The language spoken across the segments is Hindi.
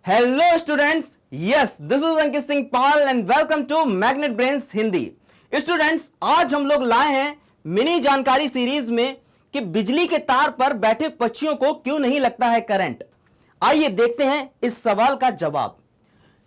Hello students, yes this is Ankit Singh Pal and welcome to Magnet Brains Hindi. Students, आज हम लोग लाए हैं मिनी जानकारी सीरीज में कि बिजली के तार पर बैठे पक्षियों को क्यों नहीं लगता है करंट। आइए देखते हैं इस सवाल का जवाब।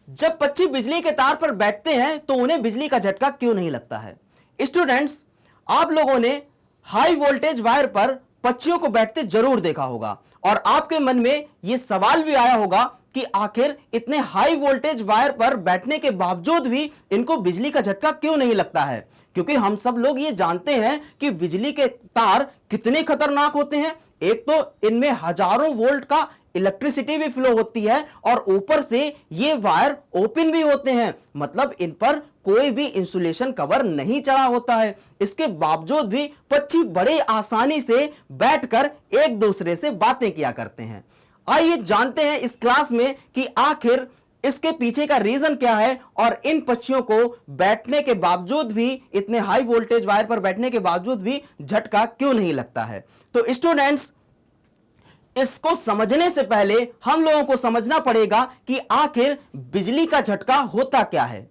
जब पक्षी बिजली के तार पर बैठते हैं तो उन्हें बिजली का झटका क्यों नहीं लगता है। स्टूडेंट्स, आप लोगों ने हाई वोल्टेज वायर पर पक्षियों को बैठते जरूर देखा होगा और आपके मन में यह सवाल भी आया होगा कि आखिर इतने हाई वोल्टेज वायर पर बैठने के बावजूद भी इनको बिजली का झटका क्यों नहीं लगता है। क्योंकि हम सब लोग ये जानते हैं कि बिजली के तार कितने खतरनाक होते हैं। एक तो इनमें हजारों वोल्ट का इलेक्ट्रिसिटी भी फ्लो होती है और ऊपर से ये वायर ओपन भी होते हैं, मतलब इन पर कोई भी इंसुलेशन कवर नहीं चढ़ा होता है। इसके बावजूद भी पक्षी बड़े आसानी से बैठकर एक दूसरे से बातें किया करते हैं। आइए जानते हैं इस क्लास में कि आखिर इसके पीछे का रीजन क्या है और इन पक्षियों को बैठने के बावजूद भी, इतने हाई वोल्टेज वायर पर बैठने के बावजूद भी झटका क्यों नहीं लगता है। तो स्टूडेंट्स, इसको समझने से पहले हम लोगों को समझना पड़ेगा कि आखिर बिजली का झटका होता क्या है।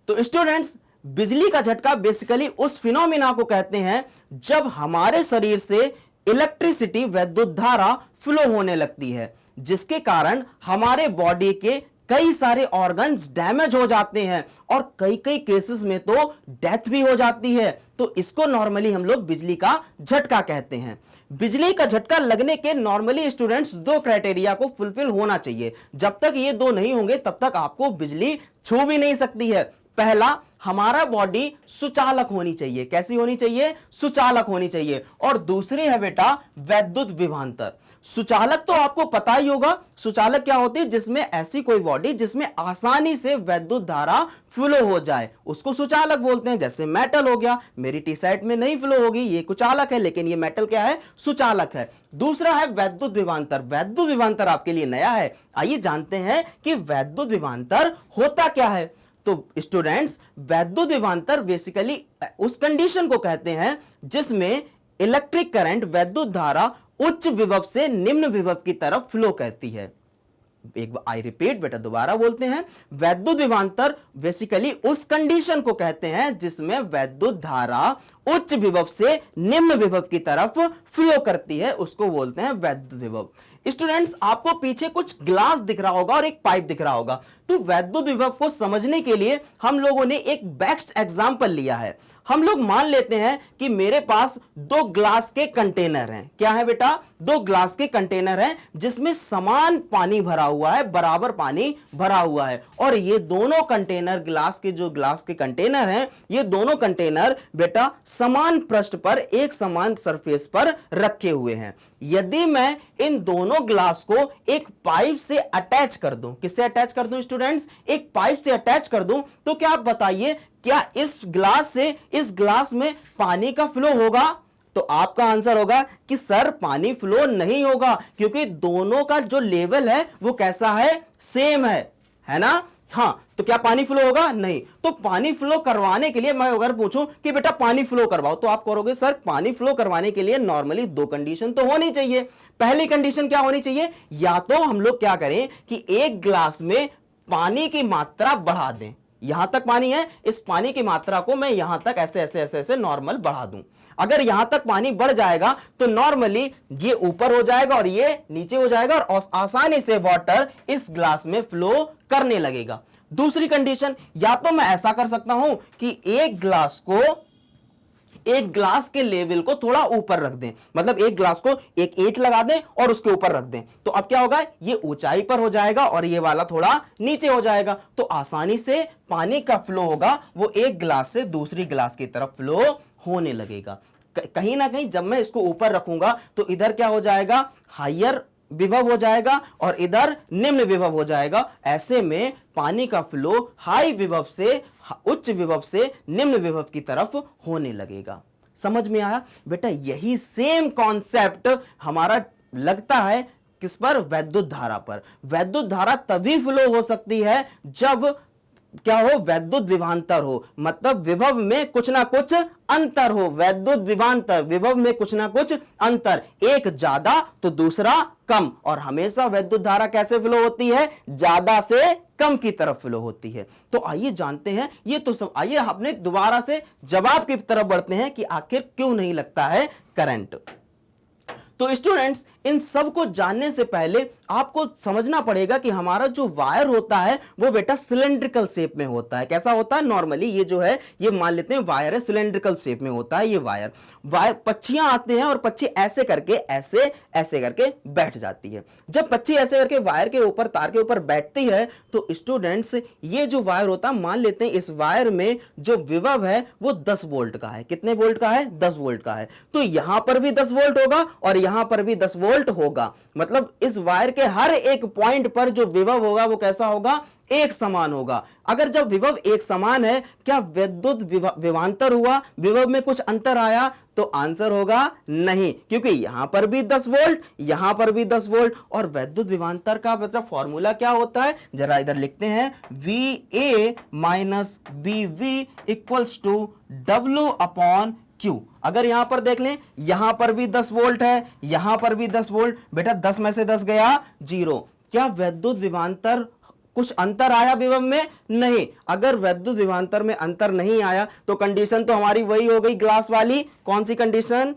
तो स्टूडेंट्स, बिजली का झटका बेसिकली उस फिनोमिना को कहते हैं जब हमारे शरीर से इलेक्ट्रिसिटी, विद्युत धारा फ्लो होने लगती है, जिसके कारण हमारे बॉडी के कई सारे ऑर्गन्स डैमेज हो जाते हैं और कई कई केसेस में तो डेथ भी हो जाती है। तो इसको नॉर्मली हम लोग बिजली का झटका कहते हैं। बिजली का झटका लगने के नॉर्मली स्टूडेंट्स दो क्राइटेरिया को फुलफिल होना चाहिए। जब तक ये दो नहीं होंगे तब तक आपको बिजली छू भी नहीं सकती है। पहला, हमारा बॉडी सुचालक होनी चाहिए। कैसी होनी चाहिए? सुचालक होनी चाहिए। और दूसरी है बेटा वैद्युत विभवांतर। सुचालक तो आपको पता ही होगा, सुचालक क्या होती है? जिसमें ऐसी कोई बॉडी जिसमें आसानी से वैद्युत धारा फ्लो हो जाए, उसको सुचालक बोलते हैं। जैसे मेटल हो गया, मेरी टी शर्ट में नहीं फ्लो होगी, ये कुचालक है, लेकिन ये मेटल क्या है? सुचालक है। दूसरा है वैद्युत विभवांतर। वैद्युत विभवांतर आपके लिए नया है। आइए जानते हैं कि वैद्युत विभवांतर होता क्या है। तो स्टूडेंट्स, वैद्युत विभवांतर बेसिकली उस कंडीशन को कहते हैं जिसमें इलेक्ट्रिक करंट, वैद्युत धारा उच्च विभव से निम्न विभव की तरफ फ्लो करती है। एक आई रिपीट बेटा, दोबारा बोलते हैं, वैद्युत विभवांतर बेसिकली उस कंडीशन को कहते हैं जिसमें वैद्युत धारा उच्च विभव से निम्न विभव की तरफ फ्लो करती है, उसको बोलते हैं वैद्युत विभव। स्टूडेंट्स, आपको पीछे कुछ ग्लास दिख रहा होगा और एक पाइप दिख रहा होगा। तो वैद्युत विभव को समझने के लिए हम लोगों ने एक बेस्ट एग्जांपल लिया है। हम लोग मान लेते हैं कि मेरे पास दो ग्लास के कंटेनर हैं। क्या है बेटा? दो ग्लास के कंटेनर हैं जिसमें समान पानी भरा हुआ है, बराबर पानी भरा हुआ है। और ये दोनों कंटेनर, ग्लास के कंटेनर हैं, ये दोनों कंटेनर बेटा समान पृष्ठ पर, एक समान सरफेस पर रखे हुए हैं। यदि मैं इन दोनों ग्लास को एक पाइप से अटैच कर दूं, किससे अटैच कर दूं स्टूडेंट्स? एक पाइप से अटैच कर दूं, तो क्या आप बताइए, क्या इस ग्लास से इस ग्लास में पानी का फ्लो होगा? तो आपका आंसर होगा कि सर पानी फ्लो नहीं होगा, क्योंकि दोनों का जो लेवल है वो कैसा है? सेम है ना? हाँ, तो क्या पानी फ्लो होगा? नहीं। तो पानी फ्लो करवाने के लिए मैं अगर पूछूं कि बेटा पानी फ्लो करवाओ, तो आप कहोगे सर पानी फ्लो करवाने के लिए नॉर्मली दो कंडीशन तो होनी चाहिए। पहली कंडीशन क्या होनी चाहिए? या तो हम लोग क्या करें कि एक ग्लास में पानी की मात्रा बढ़ा दें। यहां तक पानी है, इस पानी की मात्रा को मैं यहां तक ऐसे ऐसे ऐसे ऐसे नॉर्मल बढ़ा दूं। अगर यहां तक पानी बढ़ जाएगा तो नॉर्मली ये ऊपर हो जाएगा और ये नीचे हो जाएगा और आसानी से वाटर इस ग्लास में फ्लो करने लगेगा। दूसरी कंडीशन, या तो मैं ऐसा कर सकता हूं कि एक ग्लास के लेवल को थोड़ा ऊपर रख दें, मतलब एक ग्लास को एक ईंट लगा दें और उसके ऊपर रख दें। तो अब क्या होगा? ये ऊंचाई पर हो जाएगा और ये वाला थोड़ा नीचे हो जाएगा। तो आसानी से पानी का फ्लो होगा, वो एक ग्लास से दूसरी ग्लास की तरफ फ्लो होने लगेगा। कहीं ना कहीं जब मैं इसको ऊपर रखूंगा तो इधर क्या हो जाएगा? हायर विभव हो जाएगा और इधर निम्न विभव हो जाएगा। ऐसे में पानी का फ्लो हाई विभव से उच्च विभव से निम्न विभव की तरफ होने लगेगा। समझ में आया बेटा? यही सेम कॉन्सेप्ट हमारा लगता है किस पर? वैद्युत धारा पर। वैद्युत धारा तभी फ्लो हो सकती है जब क्या हो, वैद्युत विभवांतर हो, मतलब विभव में कुछ ना कुछ अंतर हो, वैद्युत विभवांतर, विभव में कुछ ना कुछ अंतर, एक ज्यादा तो दूसरा कम, और हमेशा वैद्युत धारा कैसे फ्लो होती है, ज्यादा से कम की तरफ फ्लो होती है। तो आइए जानते हैं ये तो सब, आइए अपने दोबारा से जवाब की तरफ बढ़ते हैं कि आखिर क्यों नहीं लगता है करंट। तो स्टूडेंट्स, इन सब को जानने से पहले आपको समझना पड़ेगा कि हमारा जो वायर होता है वो बेटा सिलेंड्रिकल शेप में होता है। कैसा होता है, नॉर्मली ये जो है, ये मान लेते हैं वायर है, सिलेंड्रिकल शेप में होता है ये वायर। पक्षियां आते हैं और पक्षी ऐसे करके, ऐसे ऐसे करके बैठ जाती है। जब पक्षी ऐसे करके वायर के ऊपर, तार के ऊपर बैठती है, तो स्टूडेंट्स ये जो वायर होता है, मान लेते हैं इस वायर में जो विभव है वो 10 वोल्ट का है। कितने वोल्ट का है, 10 वोल्ट का है। तो यहां पर भी 10 वोल्ट होगा और यहां पर भी 10 वोल्ट होगा, मतलब इस वायर के हर एक पॉइंट पर जो विभव होगा वो कैसा होगा, एक समान होगा। अगर जब विभव एक समान है, क्या वैद्युत विभवांतर हुआ, विभव में कुछ अंतर आया, तो आंसर होगा नहीं, क्योंकि यहां पर भी 10 वोल्ट, यहां पर भी 10 वोल्ट। और वैद्युत विभवांतर का मतलब फॉर्मूला क्या होता है, जरा इधर लिखते हैं, VA minus BV equals to W upon Q। अगर यहां पर देख लें, यहां पर भी 10 वोल्ट है, यहां पर भी 10 वोल्ट, बेटा 10 में से 10 गया 0। क्या वैद्युत विभवांतर कुछ अंतर आया विभव में, नहीं। अगर वैद्युत विभवांतर में अंतर नहीं आया तो कंडीशन तो हमारी वही हो गई ग्लास वाली। कौन सी कंडीशन,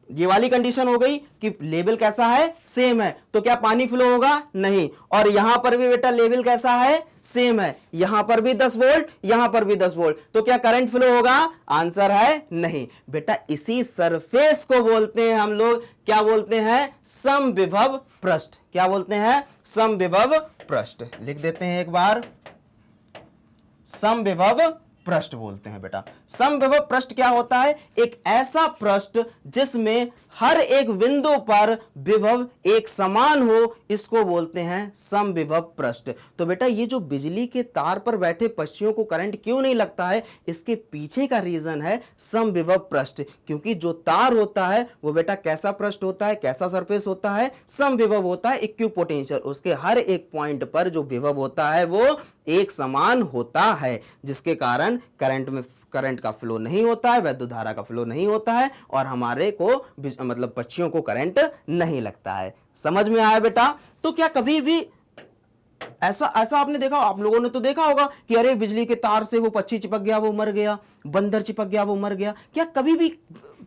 ये वाली कंडीशन हो गई कि लेवल कैसा है, सेम है। तो क्या पानी फ्लो होगा, नहीं। और यहां पर भी बेटा लेवल कैसा है, सेम है, यहां पर भी 10 वोल्ट, यहां पर भी 10 वोल्ट, तो क्या करंट फ्लो होगा, आंसर है नहीं। बेटा इसी सरफेस को बोलते हैं हम लोग, क्या बोलते हैं, समविभव पृष्ठ। क्या बोलते हैं, समविभव पृष्ठ। लिख देते हैं एक बार, समविभव पृष्ठ बोलते हैं बेटा। समविभव पृष्ठ क्या होता है, एक ऐसा पृष्ठ जिसमें हर एक बिंदु पर विभव एक समान हो, इसको बोलते हैं समविभव पृष्ठ। तो बेटा ये जो बिजली के तार पर बैठे पक्षियों को करंट क्यों नहीं लगता है, इसके पीछे का रीजन है समविभव पृष्ठ। क्योंकि जो तार होता है वो बेटा कैसा पृष्ठ होता है, कैसा सरफेस होता है, समविभव होता है, इक्विपोटेंशियल। उसके हर एक पॉइंट पर जो विभव होता है वो एक समान होता है, जिसके कारण करंट का फ्लो नहीं होता है, वैद्युत धारा का फ्लो नहीं होता है, और हमारे को मतलब पक्षियों को करंट नहीं लगता है। समझ में आया बेटा। तो क्या कभी भी ऐसा आपने देखा, आप लोगों ने तो देखा होगा कि अरे बिजली के तार से वो पक्षी चिपक गया, वो मर गया, बंदर चिपक गया, वो मर गया। क्या कभी भी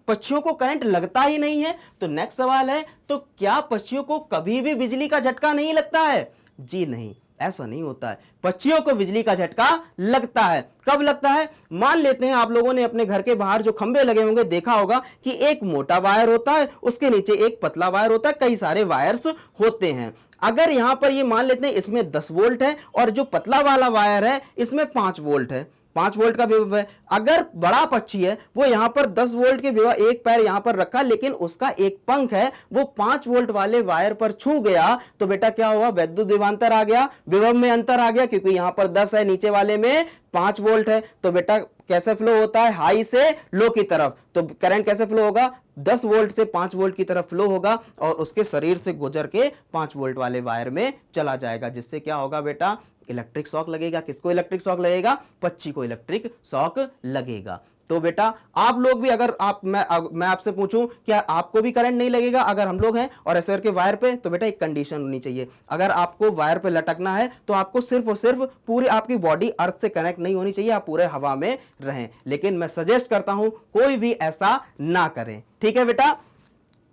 पक्षियों को करंट लगता ही नहीं है? तो नेक्स्ट सवाल है, तो क्या पक्षियों को कभी भी बिजली का झटका नहीं लगता है? जी नहीं, ऐसा नहीं होता है। पक्षियों को बिजली का झटका लगता है। कब लगता है? मान लेते हैं आप लोगों ने अपने घर के बाहर जो खंबे लगे होंगे देखा होगा कि एक मोटा वायर होता है, उसके नीचे एक पतला वायर होता है, कई सारे वायर्स होते हैं। अगर यहां पर ये मान लेते हैं इसमें 10 वोल्ट है और जो पतला वाला वायर है इसमें 5 वोल्ट है, 5 वोल्ट का विभव है। अगर बड़ा पक्षी है वो यहां पर 10 वोल्ट के विभव, एक पैर यहां पर रखा, लेकिन उसका एक पंख है वो 5 वोल्ट वाले वायर पर छू गया, तो बेटा क्या हुआ, वैद्युत विभवांतर आ गया, विभव में अंतर आ गया, क्योंकि यहां पर 10 है, नीचे वाले में 5 वोल्ट है। तो बेटा कैसे फ्लो होता है, हाई से लो की तरफ। तो करंट कैसे फ्लो होगा, 10 वोल्ट से 5 वोल्ट की तरफ फ्लो होगा और उसके शरीर से गुजर के 5 वोल्ट वाले वायर में चला जाएगा, जिससे क्या होगा बेटा, इलेक्ट्रिक शॉक लगेगा। किसको इलेक्ट्रिक शॉक लगेगा? पक्षी को इलेक्ट्रिक शॉक लगेगा। तो बेटा आप लोग भी, अगर मैं आपसे पूछूं क्या आपको भी करंट नहीं लगेगा अगर हम लोग हैं और ऐसे करके वायर पे, तो बेटा एक कंडीशन होनी चाहिए, अगर आपको वायर पे लटकना है तो आपको सिर्फ और सिर्फ पूरी आपकी बॉडी अर्थ से कनेक्ट नहीं होनी चाहिए, आप पूरे हवा में रहें। लेकिन मैं सजेस्ट करता हूं कोई भी ऐसा ना करें, ठीक है बेटा।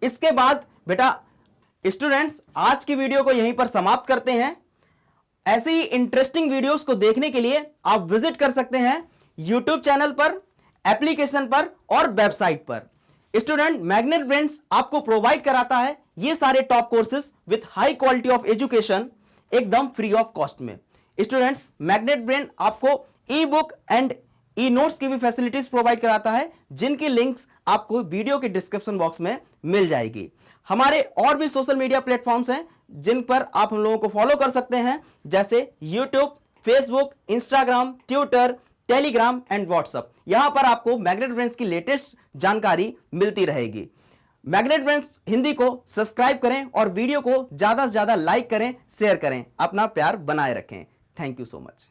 इसके बाद बेटा स्टूडेंट्स आज की वीडियो को यहीं पर समाप्त करते हैं। ऐसे ही इंटरेस्टिंग वीडियोस को देखने के लिए आप विजिट कर सकते हैं यूट्यूब चैनल पर, एप्लीकेशन पर और वेबसाइट पर। स्टूडेंट, मैग्नेट ब्रेन्स आपको प्रोवाइड कराता है ये सारे top courses with high quality of education, एकदम फ्री ऑफ कॉस्ट में। स्टूडेंट्स, मैग्नेट ब्रेन आपको ई बुक एंड ई नोट्स की भी फैसिलिटीज प्रोवाइड कराता है, जिनकी लिंक्स आपको वीडियो के डिस्क्रिप्शन बॉक्स में मिल जाएगी। हमारे और भी सोशल मीडिया प्लेटफॉर्म्स हैं जिन पर आप हम लोगों को फॉलो कर सकते हैं, जैसे YouTube, Facebook, Instagram, Twitter, Telegram and WhatsApp. यहां पर आपको मैग्नेट ब्रेन्स की लेटेस्ट जानकारी मिलती रहेगी। मैग्नेट ब्रेन्स हिंदी को सब्सक्राइब करें और वीडियो को ज्यादा से ज्यादा लाइक करें, शेयर करें, अपना प्यार बनाए रखें। Thank you so much.